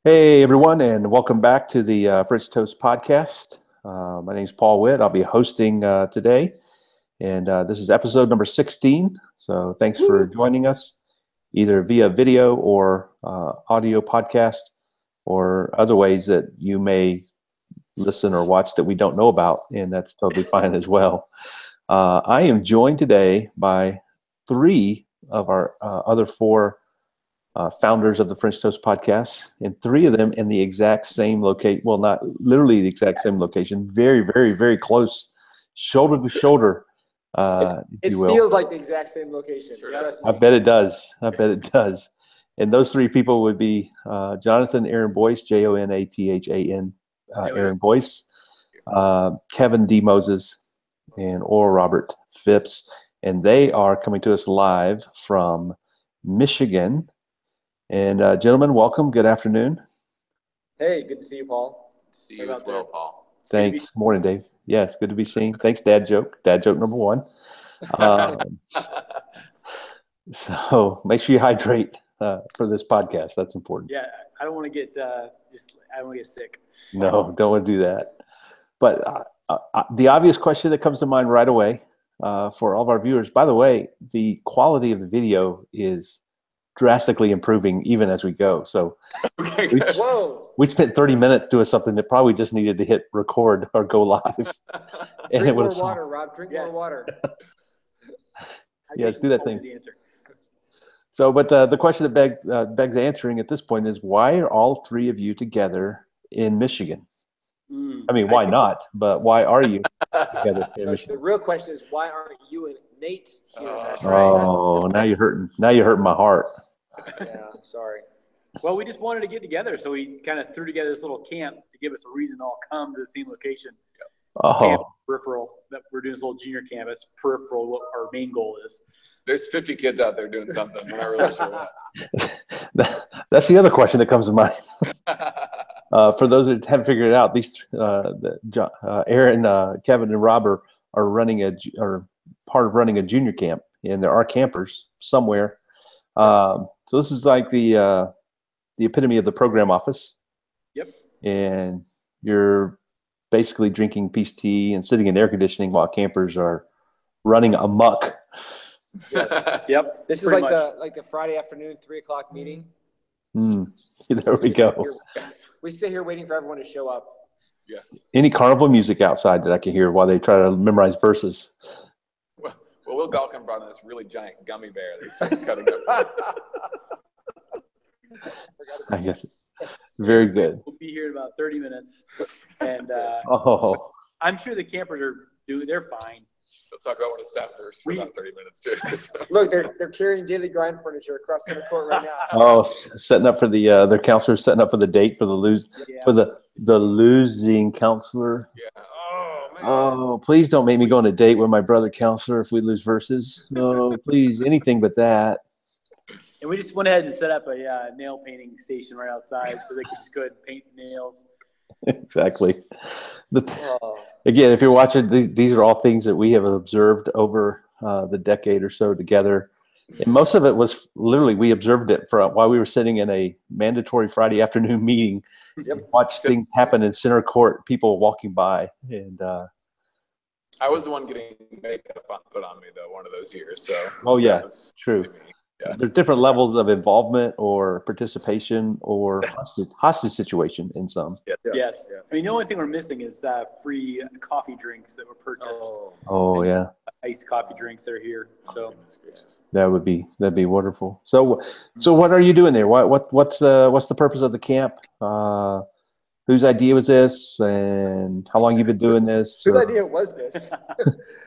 Hey, everyone, and welcome back to the French Toast Podcast. My name is Paul Witt. I'll be hosting today, and this is episode number 16. So thanks for joining us, either via video or audio podcast, or other ways that you may listen or watch that we don't know about, and that's totally fine as well. I am joined today by three of our other four founders of the French Toast Podcast, and three of them in the exact same location. Well, not literally the exact same location, very, very, very close, shoulder to shoulder. It feels like the exact same location. Sure. I bet it does. I bet it does. And those three people would be Jonathan Aaron Boyce, Jonathan Aaron Boyce, Kevin D. Moses, and Oral Robert Phipps. And they are coming to us live from Michigan. And gentlemen, welcome. Good afternoon. Hey, good to see you, Paul. Good to see you as well, Paul. Thanks. Morning, Dave. Yes, good to be seen. Thanks, Dad joke. Dad joke number one. So make sure you hydrate for this podcast. That's important. Yeah, I don't want to get I don't want to get sick. No, don't want to do that. But the obvious question that comes to mind right away for all of our viewers. By the way, the quality of the video is drastically improving even as we go. So we spent 30 minutes doing something that probably just needed to hit record or go live. And drink more water, Rob. Drink more water. Yes, do that thing. So, but the question that begs answering at this point is, why are all three of you together in Michigan? I mean, why not? But why are you together in Michigan? The real question is, why aren't you and Nate here? Oh, now you're hurting. Now you're hurting my heart. Yeah, sorry. Well, we just wanted to get together, so we kind of threw together this little camp to give us a reason to all come to the same location. Camp peripheral. That we're doing this little junior camp. It's peripheral. What our main goal is. There's 50 kids out there doing something. We're not really sure what. That's the other question that comes to mind. For those that haven't figured it out, these Aaron, Kevin, and Rob are part of running a junior camp, and there are campers somewhere. So this is like the epitome of the program office. Yep. And you're basically drinking peace tea and sitting in air conditioning while campers are running amok. Yes. Yep. This is like the Friday afternoon 3:00 meeting. There we go. We sit here waiting for everyone to show up. Yes. Any carnival music outside that I can hear while they try to memorize verses? Well, Will Galkin brought in this really giant gummy bear that he started cutting up. I guess. Very good. We'll be here in about 30 minutes, and I'm sure the campers they're fine. They'll talk about one of the staffers for about 30 minutes too. Look, they're carrying daily grind furniture across center court right now. Oh, setting up for the their counselor, setting up for the date for the losing counselor. Yeah. Oh man. Oh, please don't make me go on a date with my brother counselor if we lose verses. No, please, anything but that. And we just went ahead and set up a nail painting station right outside, so they could just go ahead and paint nails. Exactly. Again, if you're watching, these are all things that we have observed over the decade or so together. And most of it was literally, we observed it while we were sitting in a mandatory Friday afternoon meeting. Yep. Watched things happen in center court, people walking by. And I was the one getting makeup put on me, though, one of those years. So. Oh, yeah, true. Yeah. There's different levels of involvement or participation or hostage situation in some. Yes. Yeah. I mean, the only thing we're missing is free coffee drinks that were purchased. Oh yeah. Iced coffee drinks that are here. So that'd be wonderful. So what are you doing there? What's the purpose of the camp? Whose idea was this, and how long you been doing this? Whose idea was this?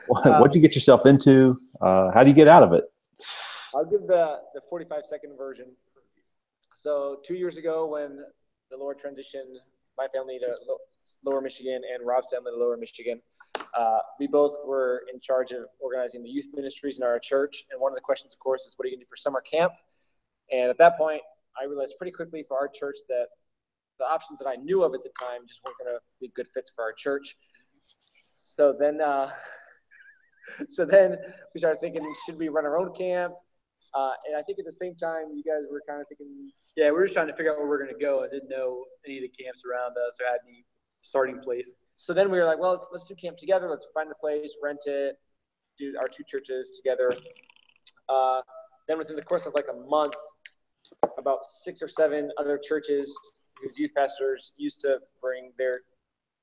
What'd you get yourself into? How do you get out of it? I'll give the 45-second version. So 2 years ago, when the Lord transitioned my family to Lower Michigan and Rob's family to Lower Michigan, we both were in charge of organizing the youth ministries in our church. And one of the questions, of course, is what are you going to do for summer camp? And at that point, I realized pretty quickly for our church that the options that I knew of at the time just weren't going to be good fits for our church. So then we started thinking, should we run our own camp? And I think at the same time, you guys were kind of thinking. Yeah, we were just trying to figure out where we're going to go. I didn't know any of the camps around us or had any starting place. So then we were like, well, let's do camp together. Let's find a place, rent it, do our 2 churches together. Then within the course of like a month, about 6 or 7 other churches whose youth pastors used to bring their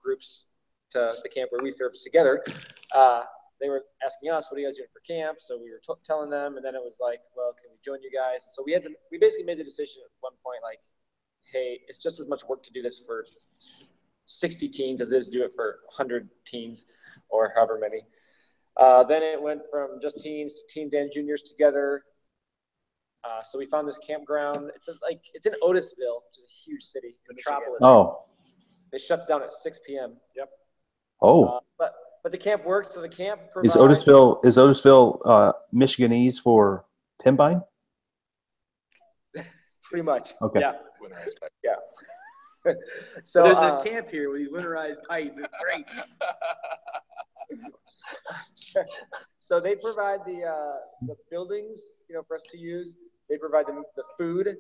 groups to the camp where we served together. They were asking us, what are you guys doing for camp? So we were telling them, and then it was like, well, can we join you guys? And so we basically made the decision at one point, like, hey, it's just as much work to do this for 60 teens as it is to do it for 100 teens or however many. Then it went from just teens to teens and juniors together. So we found this campground. It's in Otisville, which is a huge city, metropolis. Oh. It shuts down at 6 p.m. Yep. Oh. But the camp works. So the camp provides. Is Otisville Michiganese for Pembine? Pretty much. Okay. Yeah. Yeah. So there's this camp here with these winterized pipes. It's great. So they provide the buildings, for us to use. They provide the food,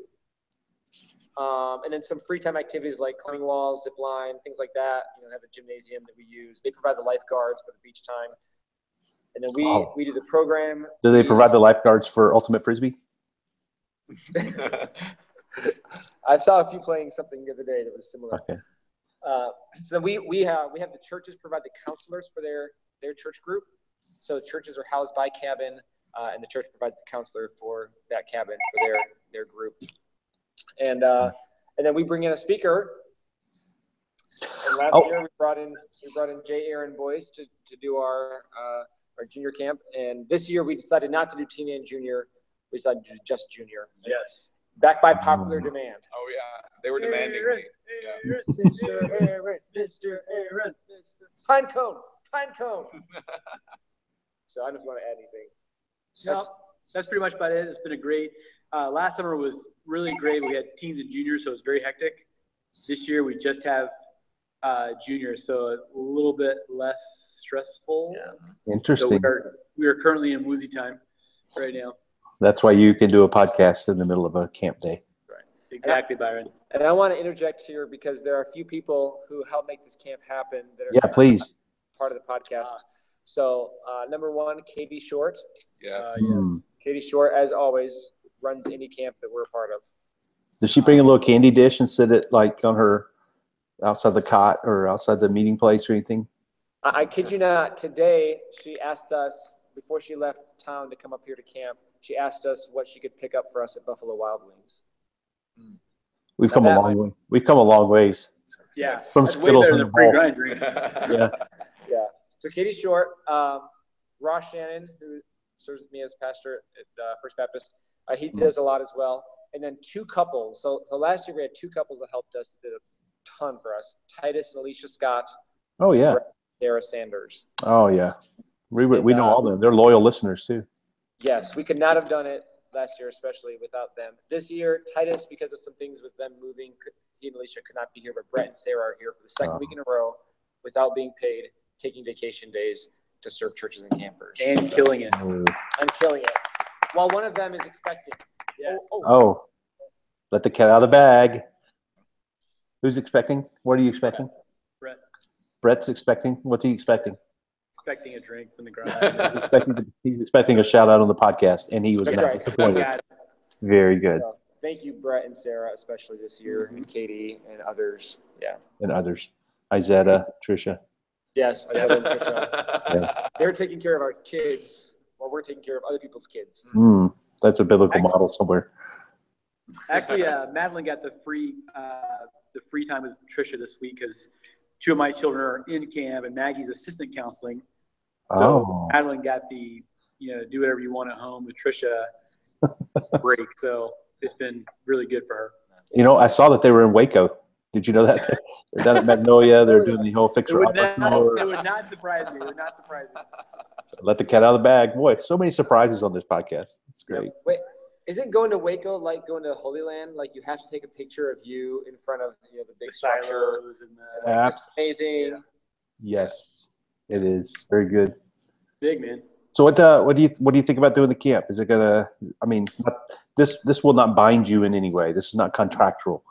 and then some free time activities like climbing walls, zip line, things like that. Have a gymnasium that we use. They provide the lifeguards for the beach time, and then we do the program. Do they provide the lifeguards for Ultimate Frisbee? I saw a few playing something the other day that was similar. Okay. So we have the churches provide the counselors for their church group. So churches are housed by cabin, and the church provides the counselor for that cabin for their group. And then we bring in a speaker. And last year we brought in J. Aaron Boyce to do our junior camp. And this year we decided not to do teen and junior. We decided to do just junior. Yes. Backed by popular demand. Oh yeah, they were demanding me. Yeah. Mr. Aaron, Mr. Aaron, Pine cone. So I just want to add anything. No, that's pretty much about it. It's been a great. Last summer was really great. We had teens and juniors, so it was very hectic. This year we just have juniors, so a little bit less stressful. Yeah. Interesting. So we are currently in woozy time right now. That's why you can do a podcast in the middle of a camp day. Right. Exactly, Byron. And I want to interject here because there are a few people who helped make this camp happen that are please. part of the podcast. So number one, Katie Short. Yes. Yes. Katie Short, as always, runs any camp that we're a part of. Does she bring a little candy dish and sit it like on her outside the cot or outside the meeting place or anything? I kid you not. Today, she asked us, before she left town to come up here to camp, she asked us what she could pick up for us at Buffalo Wild Wings. We've come a long way. We've come a long ways. Yeah. From Skittles in the pre-grind drink. Yeah. Yeah. So Katie Short, Ross Shannon, who serves me as pastor at First Baptist, he does a lot as well. And then 2 couples. So last year we had 2 couples that helped us, did a ton for us. Titus and Alicia Scott. Oh yeah. Sarah Sanders. Oh yeah. We know all of them. They're loyal listeners too. Yes, we could not have done it last year, especially without them. This year, Titus, because of some things with them moving, he and Alicia could not be here, but Brett and Sarah are here for the second week in a row without being paid, taking vacation days to serve churches and campers. And killing it. And killing it. While one of them is expecting. Yes. Oh, let the cat out of the bag. Who's expecting? What are you expecting? Brett. Brett's expecting. What's he expecting? Expecting a drink from the garage. He's expecting a shout out on the podcast, and he was not disappointed. Very good. So, thank you, Brett and Sarah, especially this year, and Katie and others. Yeah. And others. Izetta, Trisha. Yes, Izetta and Trisha. Yeah. They're taking care of our kids while we're taking care of other people's kids. That's a biblical model somewhere. Actually, Madeline got the free time with Trisha this week because 2 of my children are in camp, and Maggie's assistant counseling. So Madeline got the, do whatever you want at home with Trisha break. So it's been really good for her. I saw that they were in Waco. Did you know that? They're down at Magnolia. They're doing the whole fixer upper tour. It would not surprise me. Let the cat out of the bag. Boy, so many surprises on this podcast. It's great. Wait, isn't going to Waco like going to Holy Land? Like you have to take a picture of you in front of the big structure. And it's amazing. Yes, it is very good. Big man. So what do you think about doing the camp? Is it gonna? I mean, this will not bind you in any way. This is not contractual,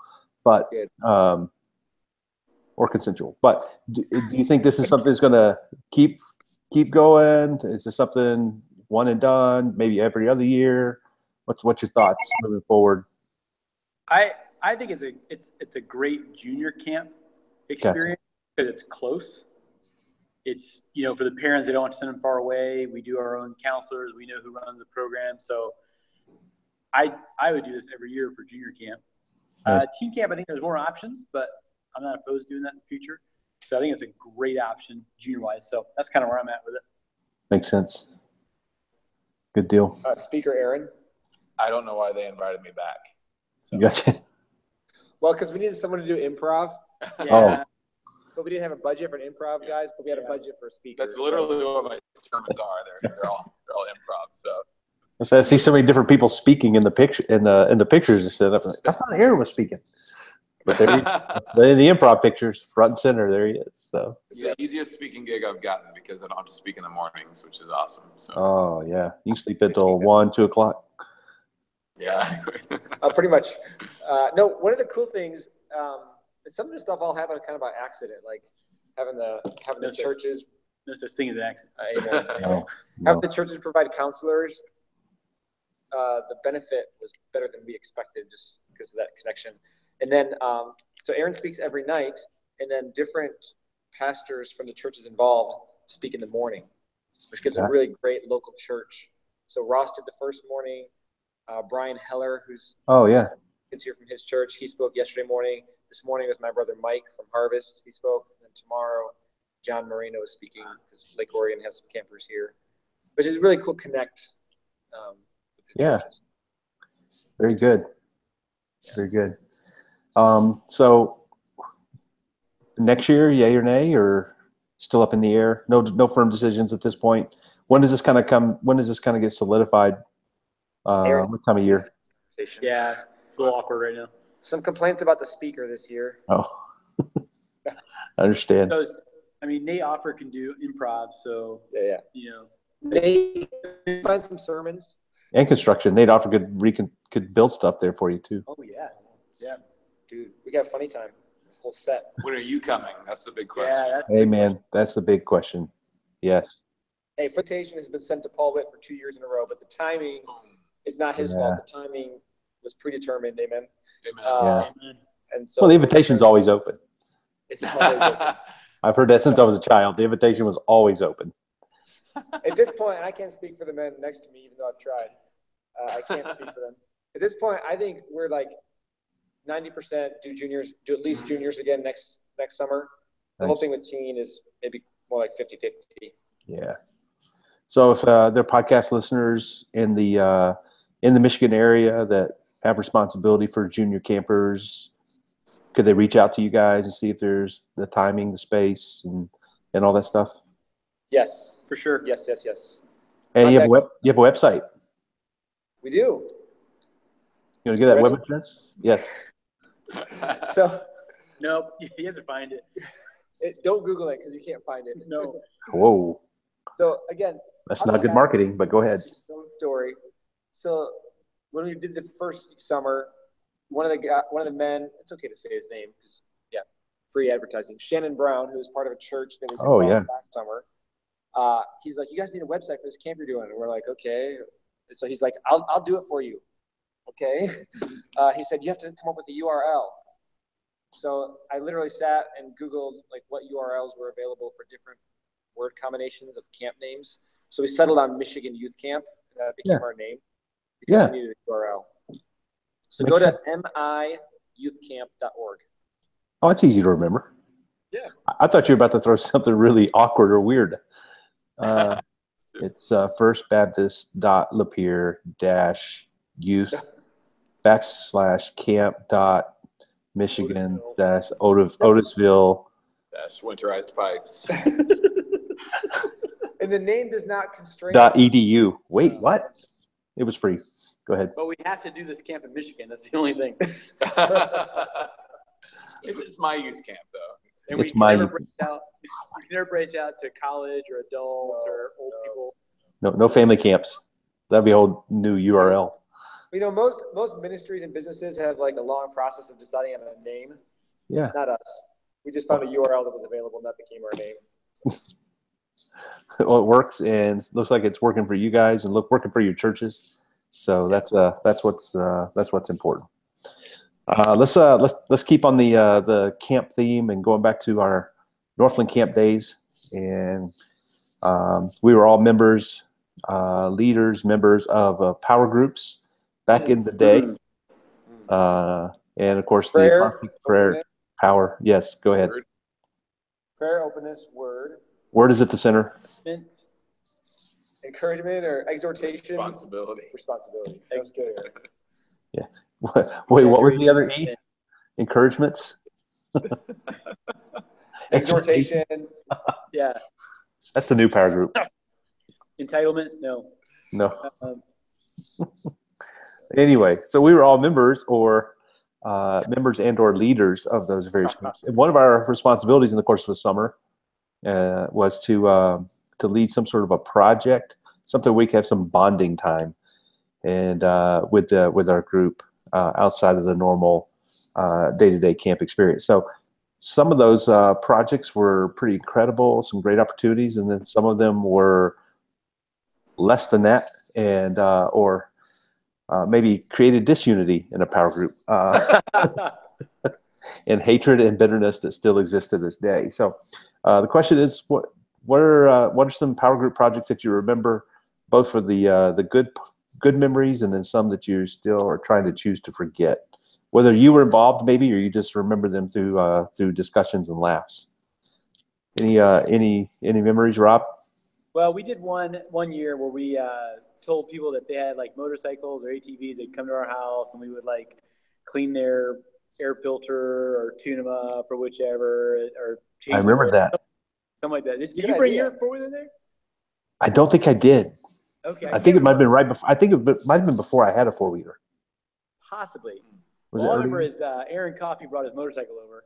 but or consensual. But do you think this is something that's gonna keep going? Is this something one and done? Maybe every other year? What's your thoughts moving forward? I think it's a great junior camp experience because it's close. It's, for the parents, they don't want to send them far away. We do our own counselors. We know who runs the program. So I would do this every year for junior camp. Nice. Teen camp, I think there's more options, but I'm not opposed to doing that in the future. So I think it's a great option junior-wise. So that's kind of where I'm at with it. Makes sense. Good deal. Speaker Aaron. I don't know why they invited me back. So. Gotcha. Well, because we needed someone to do improv. Yeah. But we didn't have a budget for an improv, guys. But we had a budget for a speaker. That's literally what my sermons are. They're all improv. So I see so many different people speaking in the picture in the pictures. Set up. I thought Aaron was speaking, but in the improv pictures, front and center, there he is. So it's the easiest speaking gig I've gotten because I don't have to speak in the mornings, which is awesome. So. Oh yeah, you can sleep until 1, 2 o'clock. Yeah. Pretty much. No, one of the cool things. Some of this stuff all happened kind of by accident, like having the churches. No such thing as an accident. No. Having the churches provide counselors. The benefit was better than we expected, just because of that connection. And then, so Aaron speaks every night, and then different pastors from the churches involved speak in the morning, which gives a really great local church. So Ross did the first morning. Brian Heller, who's kids here from his church, he spoke yesterday morning. This morning was my brother Mike from Harvest. He spoke. And then tomorrow, John Marino is speaking because Lake Orion has some campers here, which is a really cool connect. With the churches. Very good. Very good. So next year, yay or nay, or still up in the air? No firm decisions at this point. When does this kind of get solidified? What time of year? Yeah, it's a little awkward right now. Some complaints about the speaker this year. Oh, I understand. Nate Offer can do improv, so Nate find some sermons and construction. Nate Offer could build stuff there for you too. Oh yeah, dude, we got a funny time. This whole set. When are you coming? That's the big question. Yeah, hey man, that's the big question. Yes. Hey, invitation has been sent to Paul Witt for 2 years in a row, but the timing is not his fault. The timing was predetermined. Amen. And so, the invitation's always open. It's always open. I've heard that since I was a child. The invitation was always open. At this point, I can't speak for the men next to me, even though I've tried. I can't speak for them. At this point, I think we're like 90% do at least juniors again next summer. The whole thing with teen is maybe more like 50-50. Yeah. So if there are podcast listeners in the Michigan area that have responsibility for junior campers, could they reach out to you guys and see if there's the timing, the space, and all that stuff? Yes, for sure. Yes. And you have a website. We do. You want to get that web address? Yes. So. Nope, you have to find it. Don't Google it because you can't find it. No. Whoa. So again. That's not good marketing, but go ahead. Own story. So when we did the first summer, one of the men, it's okay to say his name because free advertising. Shannon Brown, who was part of a church that was involved last summer. He's like, you guys need a website for this camp you're doing, and we're like, okay. So he's like, I'll do it for you. Okay. He said you have to come up with a URL. So I literally sat and Googled like what URLs were available for different word combinations of camp names. So we settled on Michigan Youth Camp, and that became our name. Because we needed a URL. So go to miyouthcamp.org. Oh, it's easy to remember. Yeah. I thought you were about to throw something really awkward or weird. It's firstbaptist.Lapeer-youth /camp.michigan-Otisville -winterized pipes. And the name does not constrain .edu. Wait, what? It was free. Go ahead. But we have to do this camp in Michigan. That's the only thing. It's my youth camp, though. And we can never branch out to college or adults or old people. No family camps. That'd be a whole new URL. You know, most ministries and businesses have like a long process of deciding on a name. Yeah. Not us. We just found a URL that was available, and that became our name. Well, it works, and looks like it's working for you guys, and working for your churches. So that's what's important. Let's keep on the camp theme and going back to our Northland Camp days, and we were all members, members of power groups back in the day, and of course the constant prayer power. Yes, go ahead. Prayer, openness, word. Word is at the center. Encouragement or exhortation. Responsibility. That's good. Yeah. Wait, what was the other E? Encouragements? Exhortation. Yeah. That's the new power group. Entitlement? No. Anyway, so we were all members or leaders of those various groups. And one of our responsibilities in the course of the summer was to lead some sort of a project, something we could have some bonding time, and with our group outside of the normal day-to-day camp experience. So some of those projects were pretty incredible, some great opportunities, and then some of them were less than that, and or maybe created disunity in a power group, and hatred and bitterness that still exist to this day. So the question is, what are some power group projects that you remember, both for the good memories and then some that you still are trying to choose to forget, whether you were involved maybe or you just remember them through discussions and laughs. Any memories, Rob? Well, we did one year where we told people that they had like motorcycles or ATVs, they'd come to our house and we would like clean their air filter or tune them up or whichever, or change. I remember that. Something like that. Did you bring your four-wheeler there? I don't think I did. Okay. I think it might have been right before. I think it might have been before I had a four-wheeler. Possibly. Was all it I remember early? is Aaron Coffey brought his motorcycle over,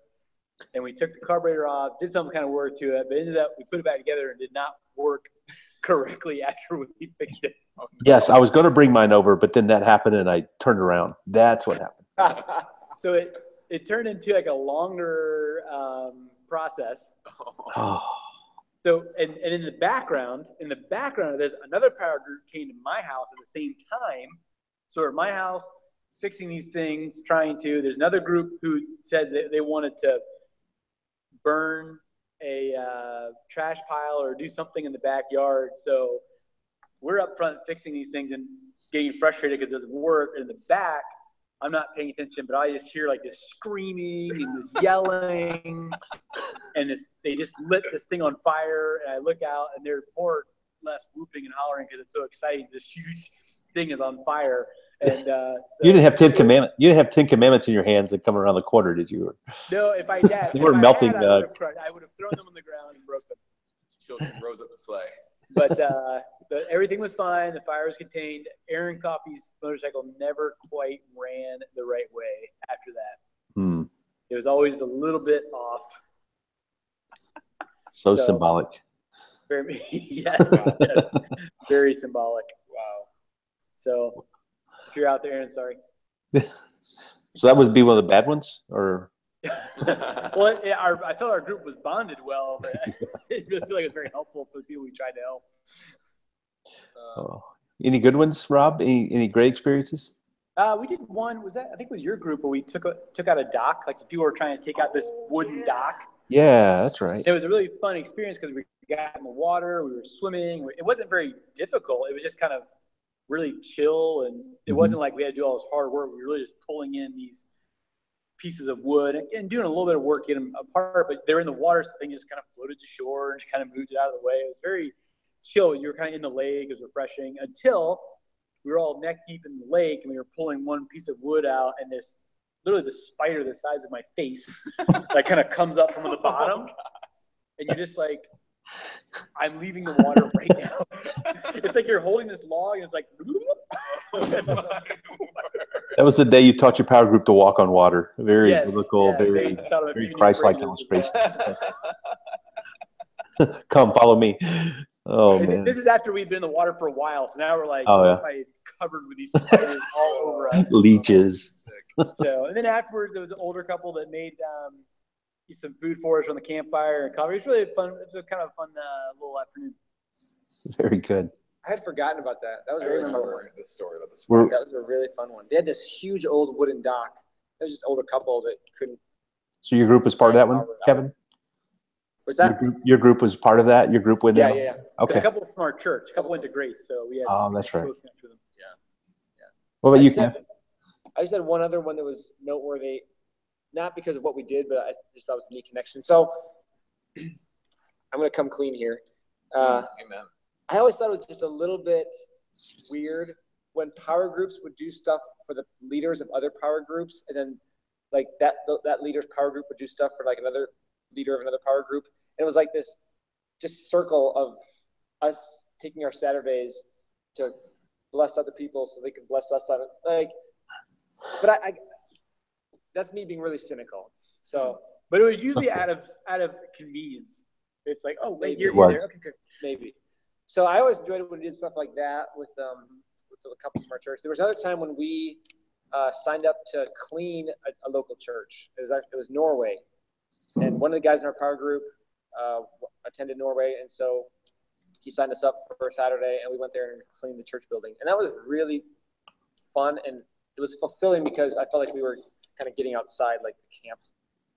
and we took the carburetor off, did some kind of work to it, but ended up we put it back together and did not work correctly after we fixed it. Yes, I was going to bring mine over, but then that happened and I turned around. That's what happened. So it turned into like a longer process. Oh. So and in the background of this, another power group came to my house at the same time. So at my house, fixing these things, there's another group who said that they wanted to burn a trash pile or do something in the backyard. So we're up front fixing these things and getting frustrated because it doesn't work. In the back, I'm not paying attention, but I just hear like this screaming and this yelling, and they just lit this thing on fire. And I look out, and they're more or less whooping and hollering because it's so exciting. This huge thing is on fire. And so you didn't have 10 commandments. You didn't have 10 commandments in your hands and come around the corner, did you? No, if I had, They were melting. I would have thrown them on the ground and broke them. Children rose up to play. But everything was fine. The fire was contained. Aaron Coffey's motorcycle never quite ran the right way after that. It was always a little bit off. So symbolic. Very, yes, very symbolic. Wow. So if you're out there, Aaron, sorry. So that would be one of the bad ones, or? Well, I felt our group was bonded well, but I really feel like it was very helpful for the people we tried to help. Any good ones, Rob? Any great experiences? We did one. Was that I think with your group where we took out a dock? Like people were trying to take out this wooden dock. Yeah, that's right. It was a really fun experience because we got in the water, we were swimming. It wasn't very difficult. It was just kind of really chill, and it wasn't like we had to do all this hard work. We were really just pulling in these pieces of wood and doing a little bit of work getting them apart, but they're in the water, so the thing just kind of floated to shore and just kind of moved it out of the way. It was very chill. You were kind of in the lake. It was refreshing until we were all neck deep in the lake and we were pulling one piece of wood out, and this literally the spider the size of my face that kind of comes up from the bottom, and you're just like, I'm leaving the water right now. It's like you're holding this log and it's like that was the day you taught your power group to walk on water. Very biblical, very Christ-like illustration. Come, follow me. Oh And man, this is after we've been in the water for a while, so now we're like Oh, yeah. probably covered with these spiders all over us. leeches. So, and then afterwards, there was an older couple that made some food for us on the campfire and coffee. It was really fun. It was a kind of fun little afternoon. Very good. I had forgotten about that. That was I really remember fun. the story about the We're- spider. That was a really fun one. They had this huge old wooden dock. It was just an older couple that couldn't. So your group was part of that one, Kevin? Was Your that? your group was part of that? Your group went Yeah, in? yeah, yeah. A Okay. couple from our church, a couple went to Grace, so we had. Oh, that's right. close connection with them. What about I you, just had- Ken? I just had one other one that was noteworthy, not because of what we did, but I just thought it was a neat connection. So I'm going to come clean here. Amen. I always thought it was just a little bit weird when power groups would do stuff for the leaders of other power groups, and then like that leader's power group would do stuff for like another leader of another power group. And it was like this just circle of us taking our Saturdays to bless other people so they could bless us on it. Like, but I that's me being really cynical. So But it was usually out of convenience. It's like, oh wait, you're It was. there. Okay, good. maybe. So I always enjoyed it when we did stuff like that with a couple from our church. There was another time when we signed up to clean a local church. It was Norway, and one of the guys in our power group attended Norway, and so he signed us up for a Saturday, and we went there and cleaned the church building, and that was really fun, and it was fulfilling because I felt like we were kind of getting outside like the camp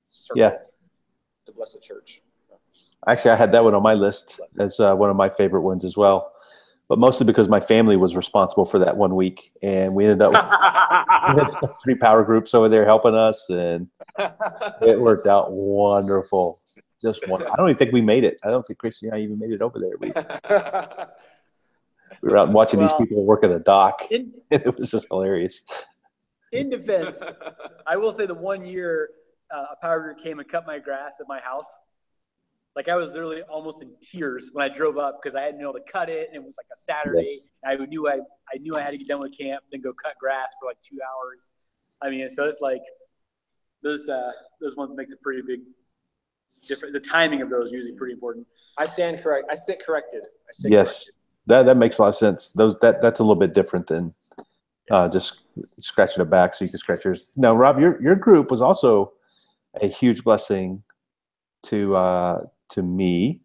circle Yeah. to bless the church. Actually, I had that one on my list as one of my favorite ones as well. But mostly because my family was responsible for that one week. And we ended up with 3 power groups over there helping us. And it worked out wonderful. Just one. I don't even think we made it. I don't think Christy and I even made it over there. We were out watching these Well, people work at a dock. In, It was just hilarious. in defense, I will say the one year a power group came and cut my grass at my house. Like I was literally almost in tears when I drove up because I hadn't been able to cut it, and it was like a Saturday. Yes. I knew I had to get done with camp, then go cut grass for like 2 hours. I mean, so it's like those ones makes a pretty big difference. The timing of those is usually pretty important. I sit corrected. Yes. That makes a lot of sense. That's a little bit different than just scratching a back so you can scratch yours. Now, Rob, your group was also a huge blessing to me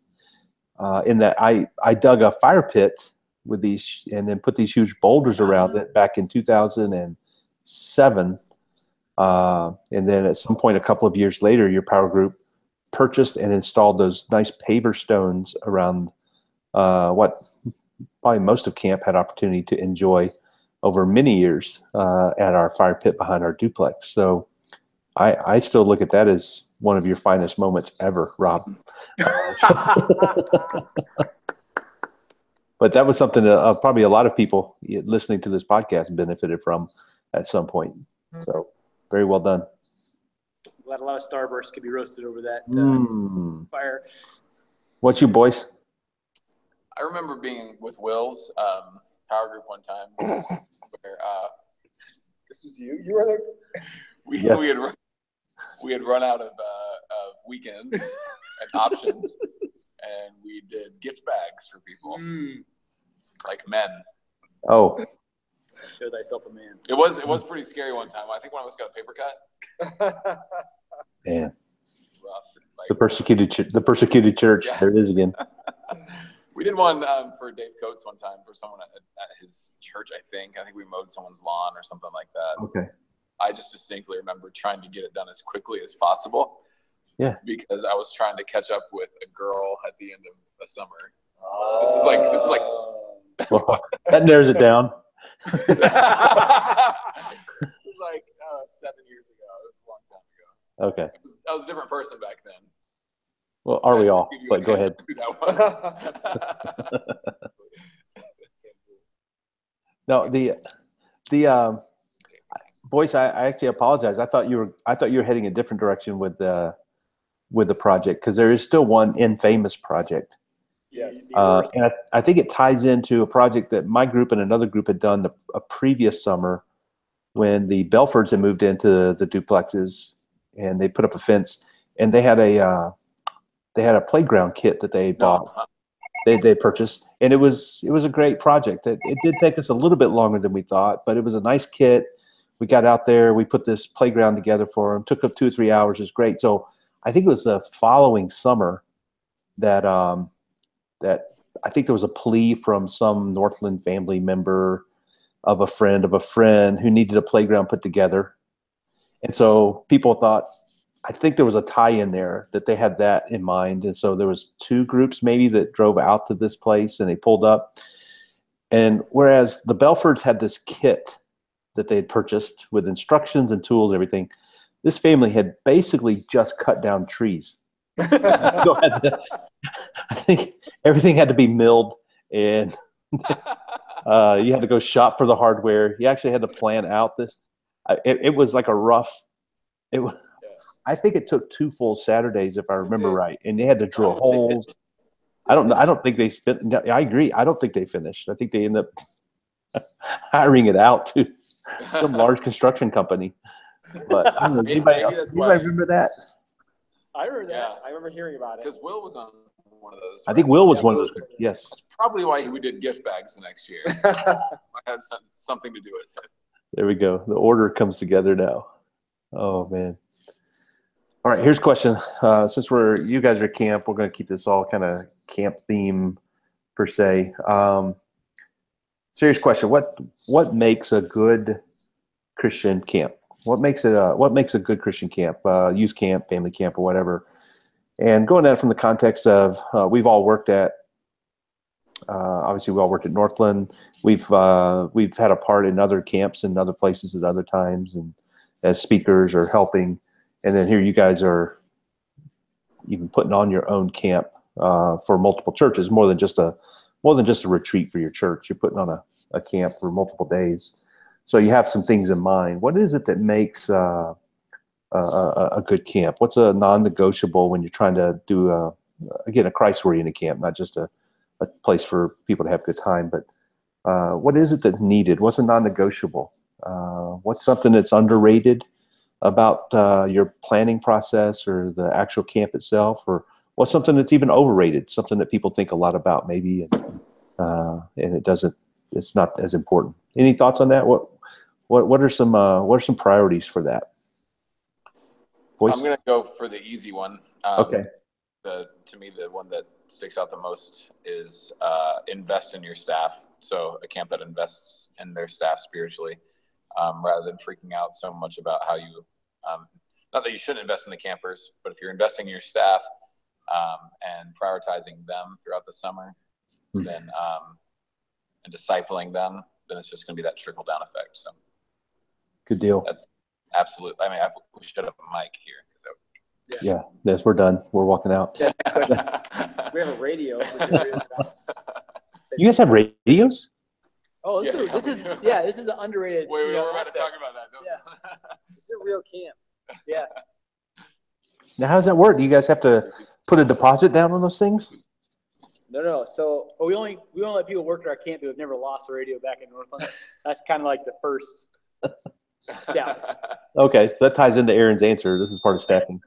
in that I dug a fire pit with these and then put these huge boulders around it back in 2007. And then at some point, a couple of years later, your power group purchased and installed those nice paver stones around what probably most of camp had opportunity to enjoy over many years at our fire pit behind our duplex. So I still look at that as one of your finest moments ever, Rob. But that was something that probably a lot of people listening to this podcast benefited from at some point. So very well done. Glad a lot of Starburst could be roasted over that fire. What's you, boys? I remember being with Will's power group one time where This was you. You were the. Yes. we had run out of weekends and options, and we did gift bags for people, like men. Oh, Show thyself a man. It was pretty scary one time. I think one of us got a paper cut. man. Rough. Like, The persecuted church. Yeah. There it is again. we did one for Dave Coates one time for someone at his church. I think we mowed someone's lawn or something like that. Okay. I just distinctly remember trying to get it done as quickly as possible. Yeah. Because I was trying to catch up with a girl at the end of the summer. This is like Well, that narrows it down. This is like 7 years ago. It was a long time ago. Okay. I was a different person back then. Well, are we Just to all? give you But a go hint ahead. of who that was. No, the boys. I actually apologize. I thought you were heading a different direction with the project because there is still one Infamous project. Yes. And I think it ties into a project that my group and another group had done a previous summer when the Belfords had moved into the duplexes and they put up a fence and they had a playground kit that they bought they purchased, and it was a great project. It did take us a little bit longer than we thought, but it was a nice kit. We got out there, we put this playground together for them. Took up 2 or 3 hours. It was great. So I think it was the following summer that that I think there was a plea from some Northland family member of a friend who needed a playground put together, and so people thought, I think there was a tie-in there that they had that in mind. And so there was 2 groups maybe that drove out to this place, and they pulled up. And whereas the Belfords had this kit that they had purchased with instructions and tools, everything, this family had basically just cut down trees. I think everything had to be milled, and you had to go shop for the hardware. You actually had to plan out this. It was like a rough, I think it took 2 full Saturdays, if I remember right, and they had to drill holes. I don't think they spent. I agree. I don't think they finished. I think they ended up hiring it out to some large construction company. But I don't know, anybody remember that? I remember that. I remember hearing about it. Because Will was on one of those. I think Will was one of those. Yes. That's probably why we did gift bags the next year. I had something to do with it. There we go. The order comes together now. Oh man. All right, here's a question. Since you guys are at camp, we're going to keep this all kind of camp theme per se. Serious question. What makes a good Christian camp? What makes a good Christian camp? Youth camp, family camp, or whatever. And going at it from the context of we've all worked at. Obviously, we all worked at Northland. We've had a part in other camps and other places at other times, and as speakers or helping. And then here you guys are even putting on your own camp for multiple churches, more than just a retreat for your church. You're putting on a camp for multiple days. So you have some things in mind. What is it that makes a good camp? What's a non-negotiable when you're trying to do a Christ-oriented camp, not just a place for people to have a good time, but what is it that's needed? What's a non-negotiable? What's something that's underrated about your planning process or the actual camp itself, or what's something that's even overrated, something that people think a lot about maybe, and it's not as important. Any thoughts on that? What are some priorities for that? Boys? I'm gonna go for the easy one. Okay. To me, the one that sticks out the most is invest in your staff. So a camp that invests in their staff spiritually, rather than freaking out so much about how you, not that you shouldn't invest in the campers, but if you're investing in your staff and prioritizing them throughout the summer, then and discipling them, then it's just going to be that trickle down effect. So good deal. That's absolute. I mean, we should have a mic here. Yeah. Yes, we're done. We're walking out. We have a radio. You guys have radios? Oh, this is an underrated. Wait, we're about to talk about that. This is a real camp. Yeah. Now, how does that work? Do you guys have to put a deposit down on those things? No. So we only let people work at our camp who have never lost a radio back in Northland. That's kind of like the first step. Okay, so that ties into Aaron's answer. This is part of staffing.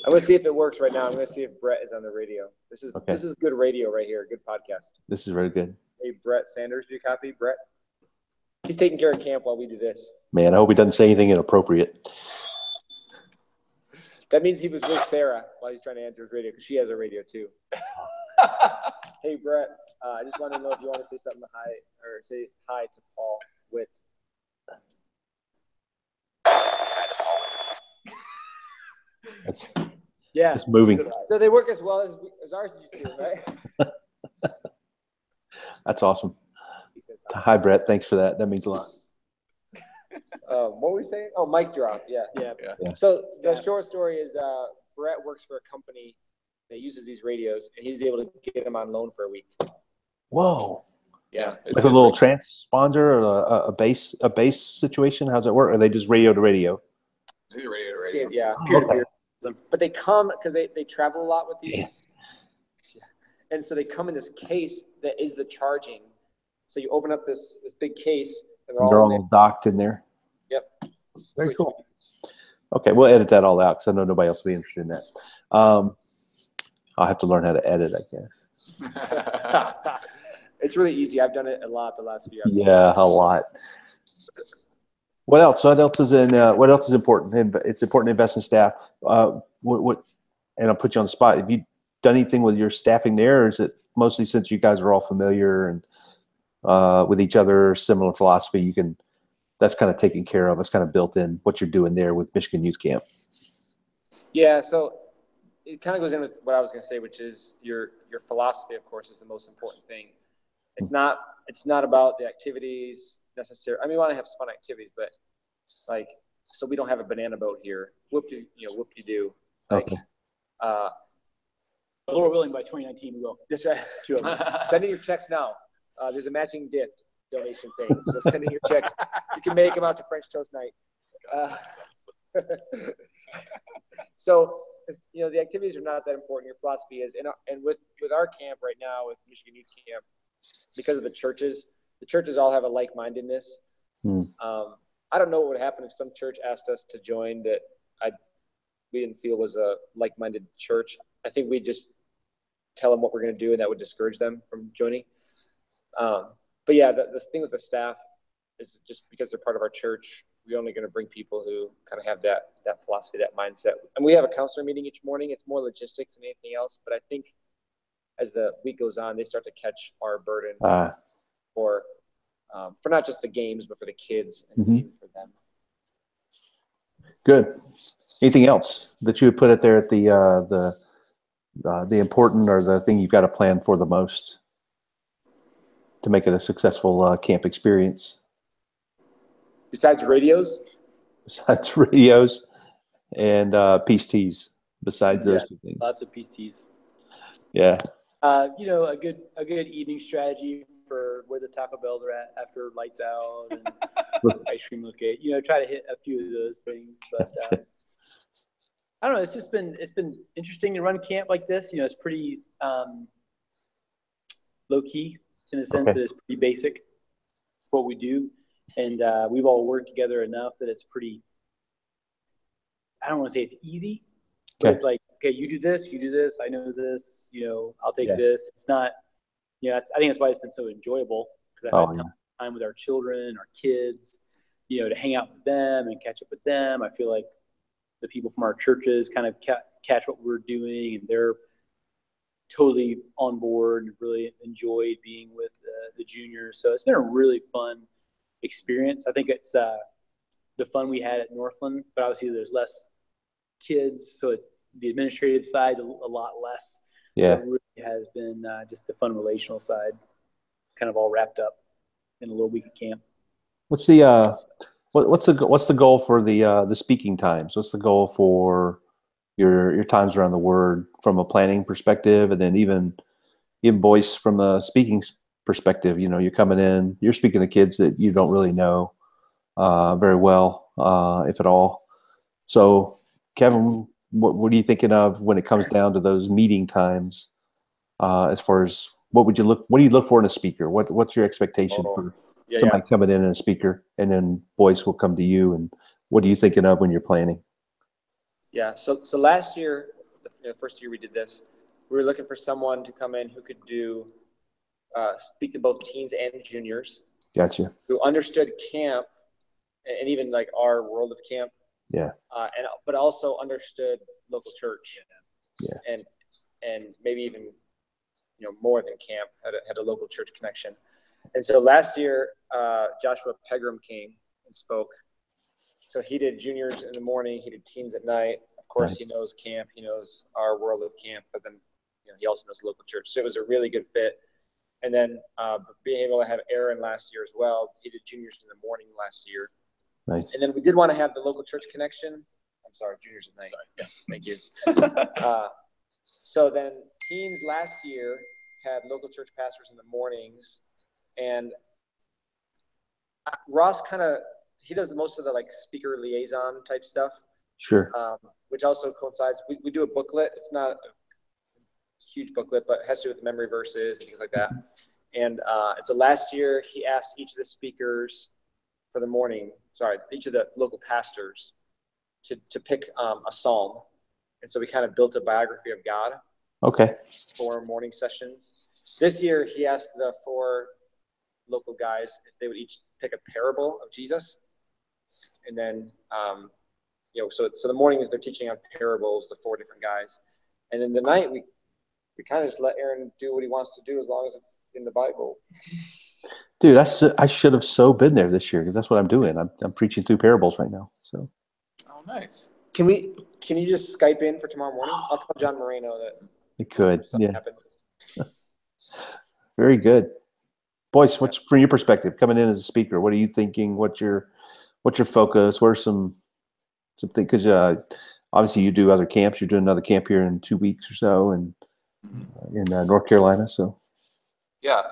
I'm going to see if it works right now. I'm going to see if Brett is on the radio. This is good radio right here. Good podcast. This is very good. Hey, Brett Sanders, do you copy? Brett? He's taking care of camp while we do this. Man, I hope he doesn't say anything inappropriate. That means he was with Sarah while he's trying to answer his radio, because she has a radio too. Hey, Brett, I just want to know if you want to say something say hi to Paul Witt. It's moving. So they work as well as ours used to, right? That's awesome. Hi, Brett. Thanks for that. That means a lot. What were we saying? Oh, mic drop. Yeah. So the short story is Brett works for a company that uses these radios, and he's able to get them on loan for a week. Whoa. Yeah. Like a little transponder or a base situation? How's it work? Or are they just radio to radio? Radio to radio. Yeah. Okay. But they come because they travel a lot with these. Yeah. And so they come in this case that is the charging. So you open up this big case, and they're all docked in there. Yep. Very cool. Okay, we'll edit that all out because I know nobody else will be interested in that. I'll have to learn how to edit, I guess. It's really easy. I've done it a lot the last few episodes. Yeah, a lot. What else? What else is important? It's important to invest in staff. What? And I'll put you on the spot. Have you done anything with your staffing there, or is it mostly since you guys are all familiar and with each other, similar philosophy? That's kind of taken care of. It's kind of built in what you're doing there with Michigan Youth Camp. Yeah. So it kind of goes in with what I was going to say, which is your philosophy, of course, is the most important thing. It's not about the activities necessarily. I mean, we want to have some fun activities, but so we don't have a banana boat here. Whoop-de-do. Okay. Lord willing, by 2019 we will. That's right. Send in your checks now. There's a matching gift donation thing. So send in your checks. You can make them out to French Toast Night. So the activities are not that important. Your philosophy is, and with our camp right now, with Michigan Youth Camp, because of the churches all have a like-mindedness. I don't know what would happen if some church asked us to join that we didn't feel was a like-minded church. I think we'd just tell them what we're going to do, and that would discourage them from joining. But yeah, the thing with the staff is just because they're part of our church, we're only going to bring people who kind of have that philosophy, that mindset. And we have a counselor meeting each morning. It's more logistics than anything else. But I think as the week goes on, they start to catch our burden for not just the games, but for the kids and even for them. Good. Anything else that you would put it there at the important or the thing you've got to plan for the most to make it a successful camp experience? Besides radios? Besides radios and peace teas. Besides those two things. Lots of peace teas. Yeah. A good evening strategy for where the Taco Bells are at after lights out and ice cream locate. Try to hit a few of those things. But I don't know. It's been interesting to run camp like this. It's pretty low key in the sense that it's pretty basic for what we do, and we've all worked together enough that it's pretty. I don't want to say it's easy, but it's like, okay, you do this, I know this, I'll take this. It's not, I think that's why it's been so enjoyable, because I've had time with our children, our kids, to hang out with them and catch up with them. I feel like the people from our churches kind of catch what we're doing, and they're totally on board and really enjoyed being with the juniors. So it's been a really fun experience. I think it's the fun we had at Northland, but obviously there's less kids, so it's the administrative side a lot less. Yeah. So it really has been just the fun relational side kind of all wrapped up in a little week of camp. What's the goal for the speaking times? What's the goal for your times around the Word from a planning perspective, and then even Boyce from the speaking perspective? You're coming in, you're speaking to kids that you don't really know very well, if at all. So, Kevin, what are you thinking of when it comes down to those meeting times? As far as what do you look for in a speaker? What's your expectation for somebody coming in and a speaker, and then Boyce will come to you, and what are you thinking of when you're planning? Yeah. So last year, the first year we did this, we were looking for someone to come in who could speak to both teens and juniors. Gotcha. Who understood camp and even like our world of camp. Yeah. But also understood local church. Yeah. And maybe even more than camp, had a local church connection. And so last year, Joshua Pegram came and spoke. So he did juniors in the morning, he did teens at night. Of course, He knows camp, he knows our world of camp, but then he also knows local church. So it was a really good fit. And then being able to have Aaron last year as well. He did juniors in the morning last year. Nice. And then we did want to have the local church connection. I'm sorry, juniors at night. Yeah, thank you. So then teens last year had local church pastors in the mornings, and Ross he does most of the speaker liaison type stuff. Sure. Which also coincides. We do a booklet. It's not a huge booklet, but it has to do with memory verses and things like that. And so last year he asked each of the speakers for the morning, each of the local pastors to pick a psalm. And so we kind of built a biography of God. Okay. 4 morning sessions. This year, he asked the 4 local guys if they would each pick a parable of Jesus. And then, so the mornings they're teaching on parables, the 4 different guys. And then the night, we kind of just let Aaron do what he wants to do as long as it's in the Bible. Dude, I should have so been there this year because that's what I'm doing. I'm preaching through parables right now. So. Oh, nice. Can you just Skype in for tomorrow morning? I'll tell John Moreno that. It could. Yeah. Happened. Very good. Boyce, what's from your perspective coming in as a speaker? What are you thinking? What's your focus? What are some things? Because obviously you do other camps. You're doing another camp here in 2 weeks or so, and in North Carolina. So. Yeah,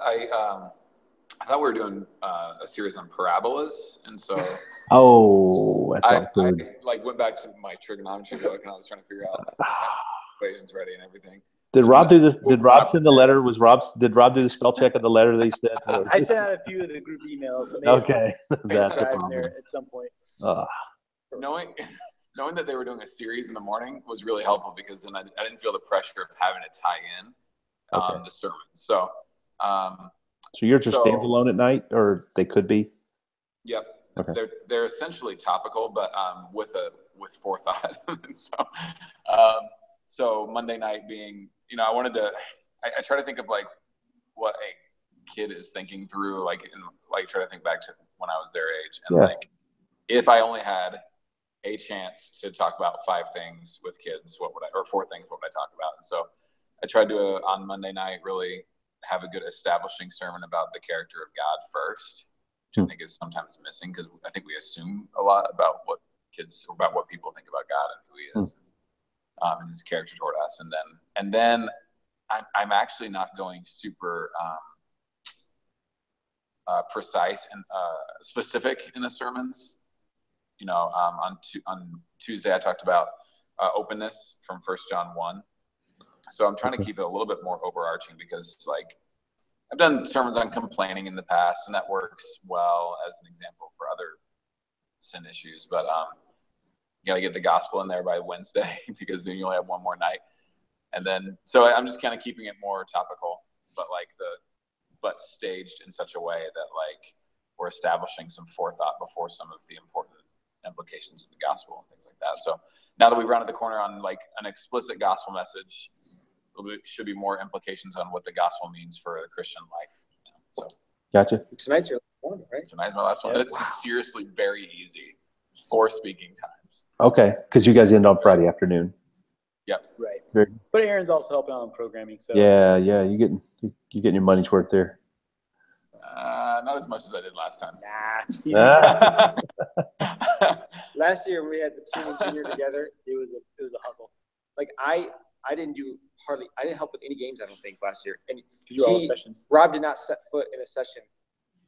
I thought we were doing a series on parabolas, and so that's all good. I went back to my trigonometry book, and I was trying to figure out equations ready and everything. Did Rob do this? Did Rob send the letter? Did Rob do the spell check of the letter that he sent? I sent out a few of the group emails. So okay, that's the problem. There at some point. Knowing that they were doing a series in the morning was really helpful because then I didn't feel the pressure of having to tie in the sermon. So. So you're just standalone at night, or they could be? Yep. Okay. They're essentially topical, but with forethought. And so Monday night being, I wanted to. I try to think of what a kid is thinking through, try to think back to when I was their age, and if I only had a chance to talk about 5 things with kids, or 4 things, what would I talk about? And so I tried to on Monday night really have a good establishing sermon about the character of God first, which I think is sometimes missing because I think we assume a lot about what people think about God and who He is, and His character toward us. And then I'm actually not going super precise and specific in the sermons. On Tuesday I talked about openness from 1 John 1. So I'm trying to keep it a little bit more overarching because I've done sermons on complaining in the past, and that works well as an example for other sin issues. But you got to get the gospel in there by Wednesday because then you only have one more night. And then, so I'm just kind of keeping it more topical, but staged in such a way that we're establishing some forethought before some of the important implications of the gospel and things like that. So now that we've rounded the corner on an explicit gospel message, there should be more implications on what the gospel means for the Christian life. So gotcha. Tonight's your last one, right? Tonight's my last one. Yeah. It's seriously very easy for speaking times. Okay, because you guys end on Friday afternoon. Yep. Right. But Aaron's also helping out on programming. So yeah, you getting your money's worth there. Not as much as I did last time. Nah. Last year we had the teen and junior together. It was a hustle. I didn't help with any games, I don't think, last year. And you were all sessions. Rob did not set foot in a session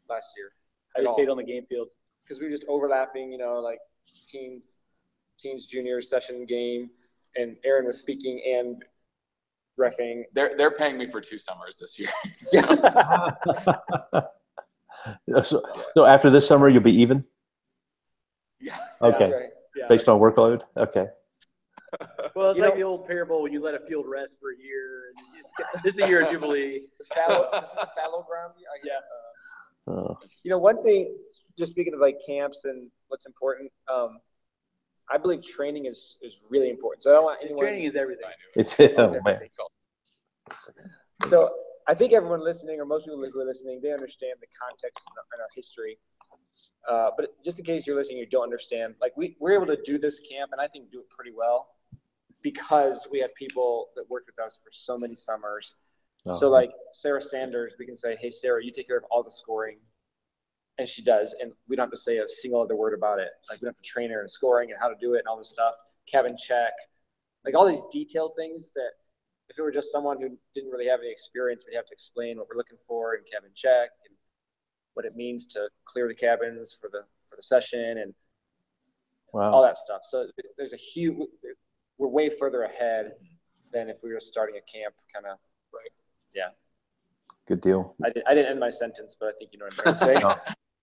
last year. I just stayed on the game field. Because we were just overlapping, teens junior session game, and Aaron was speaking and reffing. They're paying me for 2 summers this year. So after this summer you'll be even? Yeah. Okay. That's right. Yeah. Based on workload? Okay. Well, it's the old parable when you let a field rest for a year. This is the year of Jubilee. This is the fallow ground. Yeah. One thing, just speaking of camps and what's important, I believe training is really important. So I don't want anyone. Training is everything. It's man. So I think everyone listening, or most people who are listening, they understand the context and our history. But just in case you're listening, you don't understand. We're able to do this camp, and I think do it pretty well, because we had people that worked with us for so many summers. Oh. So Sarah Sanders, we can say, hey, Sarah, you take care of all the scoring. And she does. And we don't have to say a single other word about it. We don't have to train her in scoring and how to do it and all this stuff. Kevin check. All these detailed things that if it were just someone who didn't really have any experience, we'd have to explain what we're looking for in cabin check and what it means to clear the cabins for the session and all that stuff. So there's we're way further ahead than if we were starting a camp kind of. Right. Yeah. Good deal. I didn't end my sentence, but I think you know what I'm trying to say. No.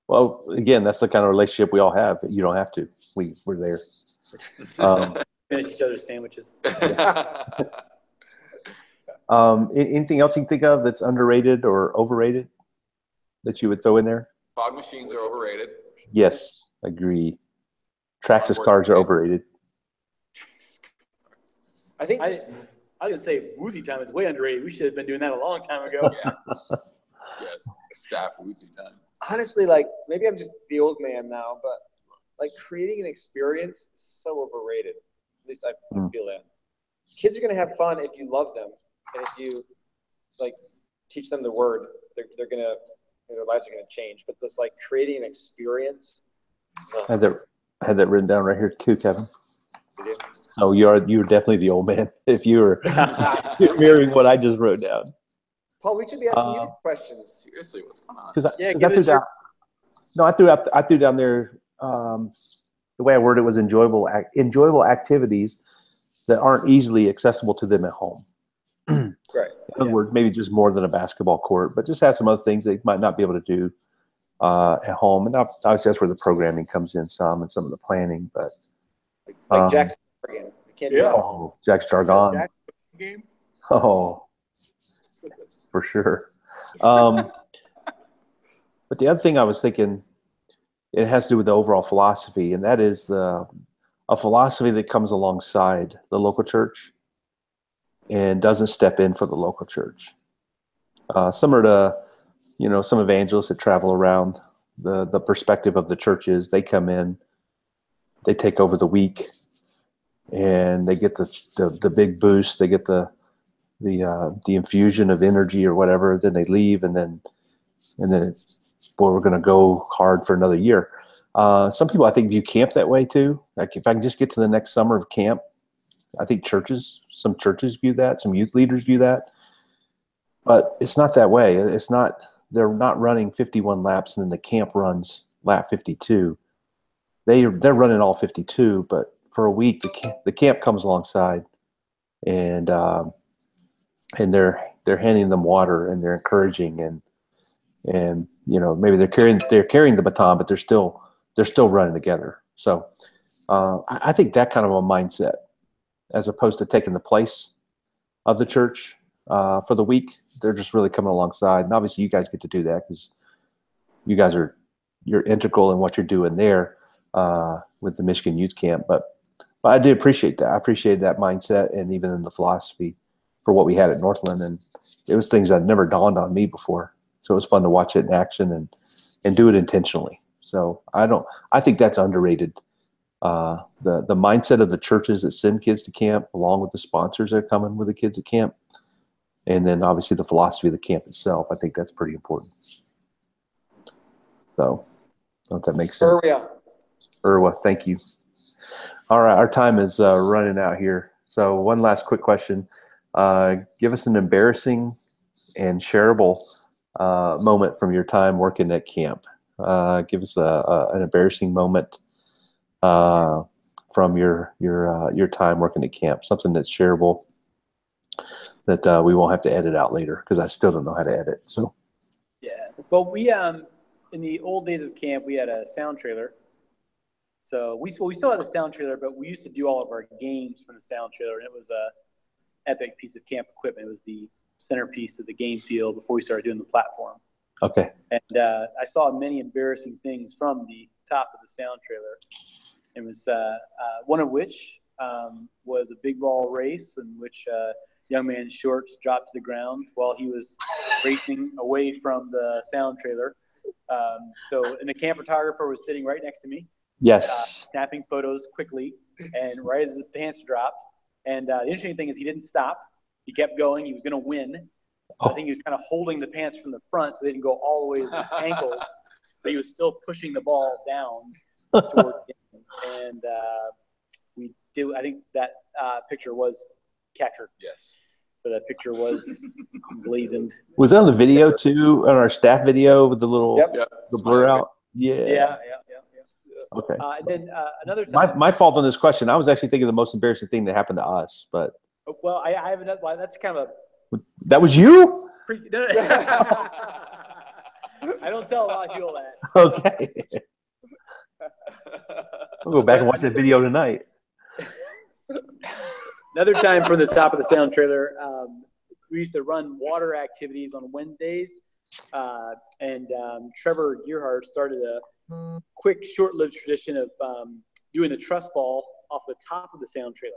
Well, again, that's the kind of relationship we all have. You don't have to. We're there. Finish each other's sandwiches. Anything else you can think of that's underrated or overrated that you would throw in there? Fog machines are overrated. Yes, agree. Traxxas cars are overrated. I think I was gonna say woozy time is way underrated. We should have been doing that a long time ago. Yeah. Yes, staff woozy time. honestly, like maybe I'm just the old man now, but like creating an experience is so overrated. At least I feel that. Kids are gonna have fun if you love them, and if you like teach them the word, they're gonna their lives are gonna change. But this like creating an experience. I had that written down right here too, Kevin. You do? So you're definitely the old man if you were mirroring what I just wrote down. Paul, we should be asking you these questions. Seriously, what's going on? Because I threw down there. The way I worded it was enjoyable activities that aren't easily accessible to them at home. Right. In other words, maybe just more than a basketball court, but just have some other things they might not be able to do at home. And obviously that's where the programming comes in some and some of the planning. But Like Jack's Jargon. Can't do that. Oh, Jack's Jargon. Jack's game. Oh, for sure. But the other thing I was thinking, it has to do with the overall philosophy, and that is a philosophy that comes alongside the local church and doesn't step in for the local church. Similar to, some evangelists that travel around, the perspective of the churches, they come in, they take over the week, and they get the big boost, they get the infusion of energy or whatever, then they leave, and then boy, we're going to go hard for another year. Some people, I think, view camp that way too. Like if I can just get to the next summer of camp, I think some churches view that, some youth leaders view that, but it's not that way. It's not. They're not running 51 laps and then the camp runs lap 52. They're running all 52, but for a week the camp comes alongside, and they're handing them water, and they're encouraging, and maybe they're carrying the baton, but they're still running together. So I think that kind of a mindset, as opposed to taking the place of the church for the week, they're just really coming alongside. And obviously you guys get to do that because you guys you're integral in what you're doing there with the Michigan Youth Camp. But I do appreciate that. I appreciate that mindset, and even in the philosophy for what we had at Northland. And it was things that never dawned on me before. So it was fun to watch it in action and do it intentionally. So I think that's underrated. The mindset of the churches that send kids to camp, along with the sponsors that are coming with the kids at camp, and then obviously the philosophy of the camp itself. I think that's pretty important. So I don't know if that makes sense. Irwa, thank you. All right, our time is running out here. So one last quick question. Give us an embarrassing and shareable moment from your time working at camp. Give us an embarrassing moment from your time working at camp. Something that's shareable that we won't have to edit out later, because I still don't know how to edit. So yeah, well, we in the old days of camp, we had a sound trailer. So we still had a sound trailer, but we used to do all of our games from the sound trailer, and it was a epic piece of camp equipment. It was the centerpiece of the game field before we started doing the platform. Okay. And I saw many embarrassing things from the top of the sound trailer. It was one of which was a big ball race in which young man's shorts dropped to the ground while he was racing away from the sound trailer. And the camp photographer was sitting right next to me. Yes. Snapping photos quickly, and right as his pants dropped. And the interesting thing is he didn't stop. He kept going. He was going to win. I think he was kind of holding the pants from the front so they didn't go all the way to his ankles, but he was still pushing the ball down toward him. And I think that picture was captured. Yes. So that picture was blazoned. Was that on the video too, on our staff video with the little the blur out? Yeah. Okay. And then another time. My fault on this question. I was actually thinking the most embarrassing thing that happened to us, but. Well, I have another. Well, that's kind of a. That was you? I don't tell a lot of people that. Okay. I'll go back and watch that video tonight. Another time from the top of the sound trailer, we used to run water activities on Wednesdays. And Trevor Gearhart started a quick, short-lived tradition of doing the trust fall off the top of the sound trailer.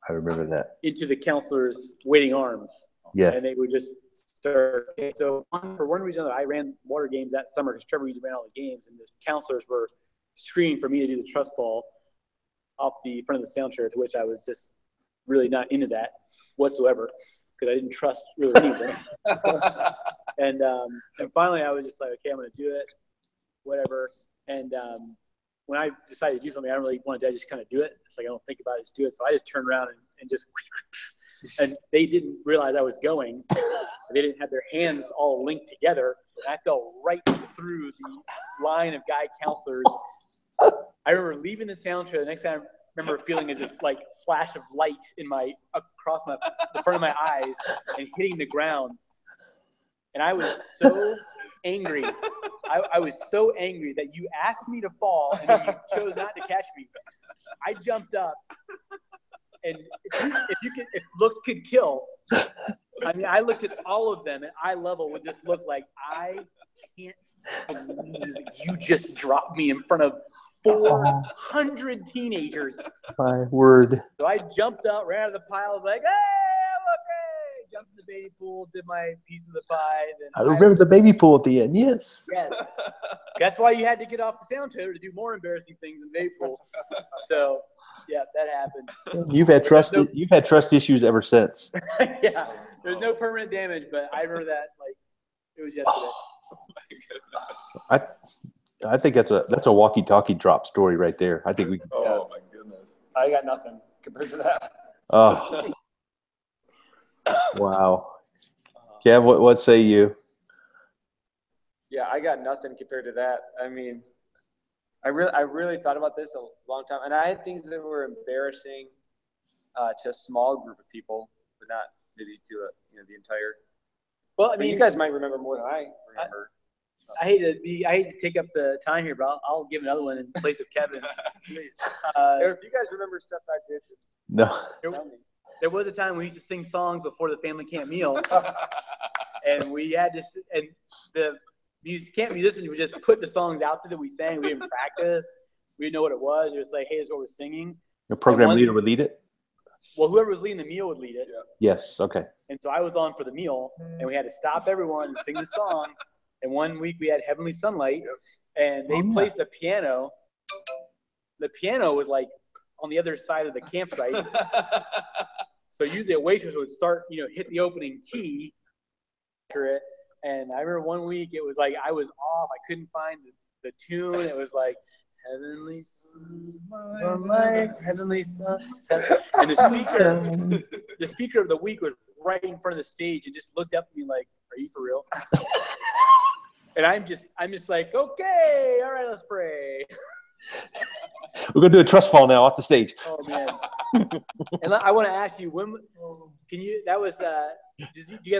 I remember that. Into the counselors' waiting arms. Yes. And they would just start. So for one reason or another, I ran water games that summer because Trevor usually ran all the games, and the counselors were screaming for me to do the trust fall off the front of the sound trailer, to which I was just really not into that whatsoever because I didn't trust really anything. And finally, I was just like, okay, I'm going to do it, whatever. And when I decided to do something, I don't really want to just kind of do it. It's like I don't think about it, just do it. So I just turned around and just – and they didn't realize I was going. They didn't have their hands all linked together. And I fell right through the line of guy counselors. I remember leaving the sound trailer. The next time I remember feeling is this like flash of light in across the front of my eyes and hitting the ground. And I was so angry. I was so angry that you asked me to fall and then you chose not to catch me. I jumped up, and if looks could kill, I mean, I looked at all of them, and eye level would just look like, I can't believe you just dropped me in front of 400 teenagers. My word. So I jumped up, ran out of the pile, was like, hey, I'm okay. Jumped in the baby pool, did my piece of the pie. Then I remember the baby pool at the end. Yes. Yeah. That's why you had to get off the sound trailer to do more embarrassing things in baby pool. So, yeah, that happened. You've had trust issues ever since. Yeah. There's no permanent damage, but I remember that like it was yesterday. Oh my goodness. I think that's a walkie-talkie drop story right there. I think we. Oh my goodness. I got nothing compared to that. Oh. Wow. Kev, what say you? Yeah, I got nothing compared to that. I mean, I really thought about this a long time, and I had things that were embarrassing to a small group of people, but not maybe to the entire. Well, I mean, you guys might remember more than I remember. I hate to take up the time here, but I'll give another one in place of Kevin's. If you guys remember stuff I did, No. There was a time we used to sing songs before the family camp meal, and we had to, and the camp musicians would just put the songs out there that we sang. We didn't practice. We didn't know what it was. It was like, hey, this is what we're singing. Your program leader would lead it? Well, whoever was leading the meal would lead it. Yeah. Yes. Okay. And so I was on for the meal, and we had to stop everyone and sing the song. And one week we had Heavenly Sunlight, and they placed the piano. The piano was like on the other side of the campsite. So usually a waitress would start, hit the opening key after it. And I remember one week it was like I was off. I couldn't find the tune. It was like Heavenly Sunlight, Heavenly Sunset. And the speaker of the week was right in front of the stage and just looked up at me like, "Are you for real?" And I'm just like, "Okay, all right, let's pray." We're gonna do a trust fall now off the stage. Oh man! And I want to ask you, do you guys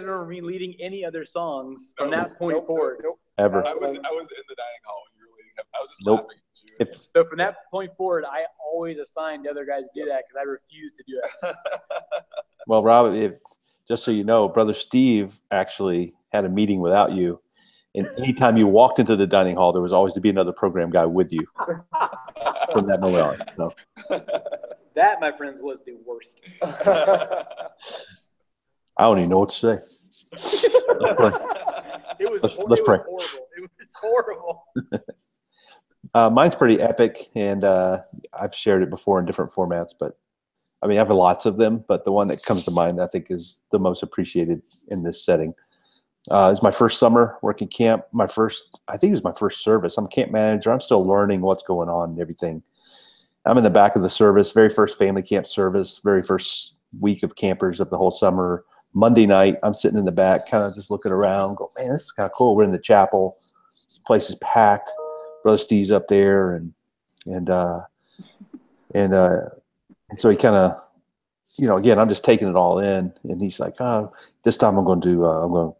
remember me leading any other songs from that point forward? Nope. Ever. I was in the dining hall when you were leading him. I was just Nope. laughing at you. So from that point forward, I always assigned the other guys to do that because I refused to do it. Well, Rob, just so you know, Brother Steve actually had a meeting without you. And anytime you walked into the dining hall, there was always to be another program guy with you from that moment on. So. That, my friends, was the worst. I don't even know what to say. Let's pray. It was horrible. Mine's pretty epic, and I've shared it before in different formats, but I mean, I have lots of them, but the one that comes to mind, I think, is the most appreciated in this setting. It's my first summer working camp. I think it was my first service. I'm camp manager. I'm still learning what's going on and everything. I'm in the back of the service, very first family camp service, very first week of campers of the whole summer. Monday night, I'm sitting in the back, kind of just looking around, go, man, this is kind of cool. We're in the chapel. This place is packed. Brother Steve's up there, and so he kind of, again, I'm just taking it all in, and he's like, oh, this time I'm going to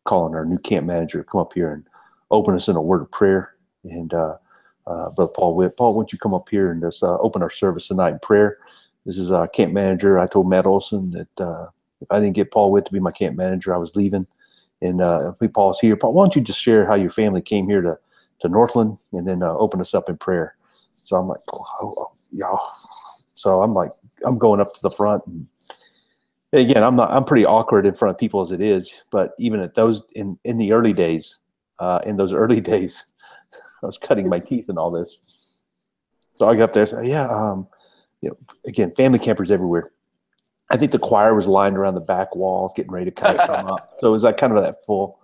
call on our new camp manager to come up here and open us in a word of prayer. And Brother Paul Witt, Paul, why don't you come up here and just open our service tonight in prayer? This is our camp manager. I told Matt Olson that if I didn't get Paul Witt to be my camp manager, I was leaving. And Paul's here. Paul, why don't you just share how your family came here to Northland and then open us up in prayer? So I'm like, yeah. So I'm like, I'm going up to the front. And again, I'm pretty awkward in front of people as it is, but even at those in the early days, I was cutting my teeth and all this. So I get up there and say, yeah, again, family campers everywhere. I think the choir was lined around the back walls, getting ready to kind of come up. So it was like kind of that full.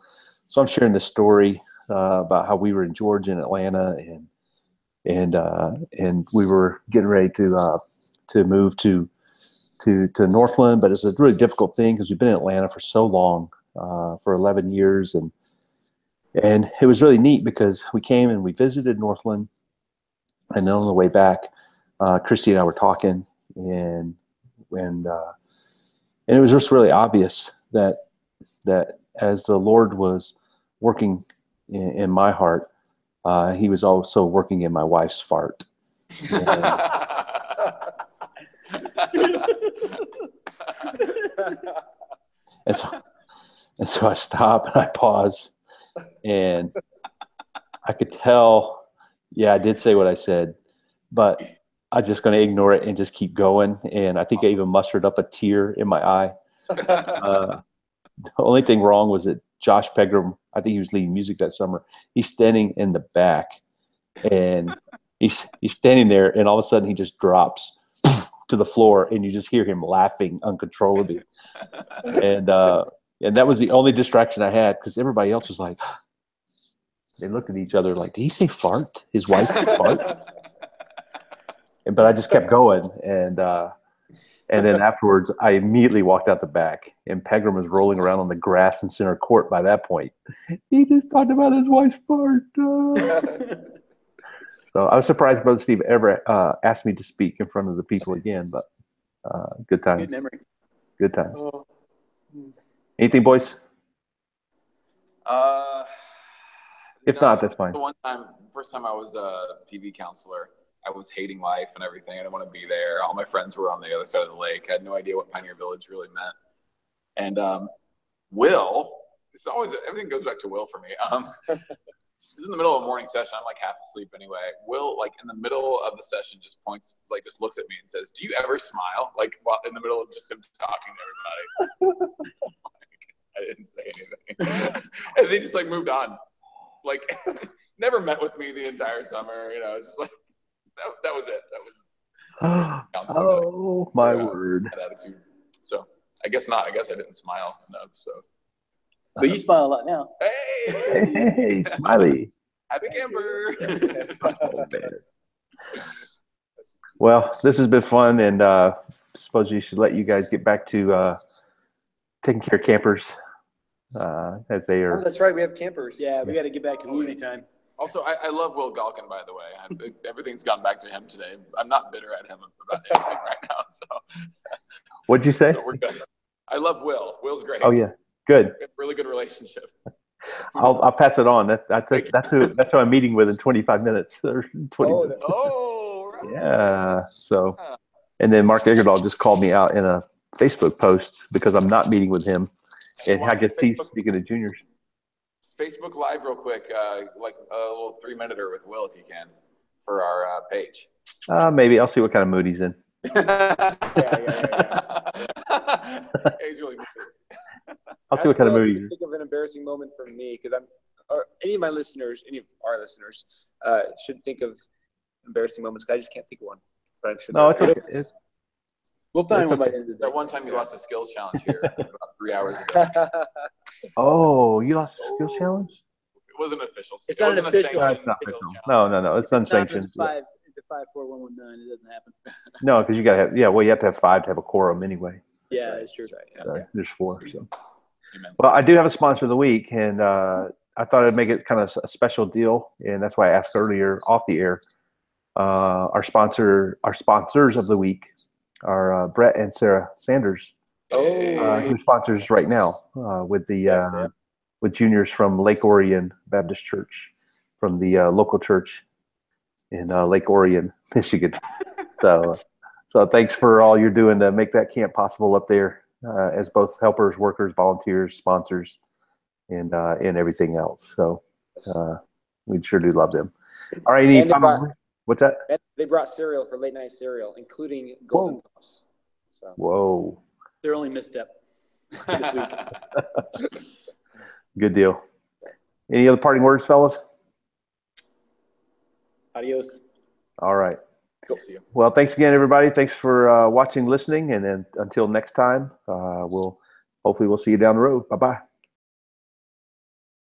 So I'm sharing this story about how we were in Georgia and Atlanta, and we were getting ready to move to Northland, but it's a really difficult thing because we've been in Atlanta for so long, for 11 years, and it was really neat because we came and we visited Northland, and then on the way back, Christy and I were talking, and it was just really obvious that as the Lord was working in my heart, He was also working in my wife's fart. And so I stop and I pause, and I could tell, yeah, I did say what I said, but I'm just going to ignore it and just keep going. And I think I even mustered up a tear in my eye. The only thing wrong was that Josh Pegram, I think he was leading music that summer. He's standing in the back, and he's standing there, and all of a sudden he just drops to the floor, and you just hear him laughing uncontrollably. And that was the only distraction I had, because everybody else was like, they looked at each other like, did he say fart? His wife said fart? But I just kept going, and then afterwards, I immediately walked out the back, and Pegram was rolling around on the grass in center court by that point. He just talked about his wife's fart. So I was surprised Brother Steve ever asked me to speak in front of the people again, but good times. Good memory. Good times. Anything, boys? If not, that's fine. First time I was a PV counselor, I was hating life and everything. I didn't want to be there. All my friends were on the other side of the lake. I had no idea what Pioneer Village really meant. And Will, it's always, everything goes back to Will for me. This is in the middle of a morning session. I'm like half asleep anyway. Will, like in the middle of the session, just just looks at me and says, "Do you ever smile?" Like while in the middle of just him talking to everybody. I didn't say anything. And they just like moved on. Like never met with me the entire summer. You know, it's just like that was it. That was oh my word. That attitude. So I guess not. I guess I didn't smile enough. So. But you smile a lot now. Hey, smiley. Happy camper. Well, this has been fun, and suppose you should let you guys get back to taking care of campers as they are. Oh, that's right. We have campers. Yeah, we got to get back to woozy time. Also, I love Will Galkin, by the way. Everything's gone back to him today. I'm not bitter at him about anything right now. So. What'd you say? So we're good. I love Will. Will's great. Oh yeah. Good. Really good relationship. I'll pass it on. That's who I'm meeting with in 25 minutes or 20 minutes. Oh, right. Yeah. So, and then Mark Egerdahl just called me out in a Facebook post because I'm not meeting with him, and I guess he's speaking to juniors. Facebook Live real quick, like a little 3-minute with Will if you can for our page. Maybe I'll see what kind of mood he's in. Yeah. He's really good. I'll see what kind of mood he's in. Think of an embarrassing moment for me, because any of our listeners should think of embarrassing moments. Cause I just can't think of one. No, it's okay. We'll find one by the end of the day. That one time you lost a skills challenge here about 3 hours ago. Oh, you lost a skills challenge? It wasn't official. It's not an official. It's not official. No. It's unsanctioned. It's 5-4-1-1-9. It doesn't happen. No, because you got to have. Yeah, well, you have to have 5 to have a quorum anyway. Yeah, it's true. Right. There's 4. So. Well, I do have a sponsor of the week, and I thought I'd make it kind of a special deal, and that's why I asked earlier off the air. Our sponsors of the week are Brett and Sarah Sanders, who sponsors right now with juniors from Lake Orion Baptist Church, from the local church in Lake Orion, Michigan. So thanks for all you're doing to make that camp possible up there. as both helpers, workers, volunteers, sponsors, and everything else. So we sure do love them. All right, any final? What's that? They brought cereal for late night cereal, including Golden Puffs. So. Whoa. Their only misstep this week. Good deal. Any other parting words, fellas? Adios. All right. Cool. See you. Well, thanks again, everybody. Thanks for watching, listening, and then until next time, hopefully we'll see you down the road. Bye-bye.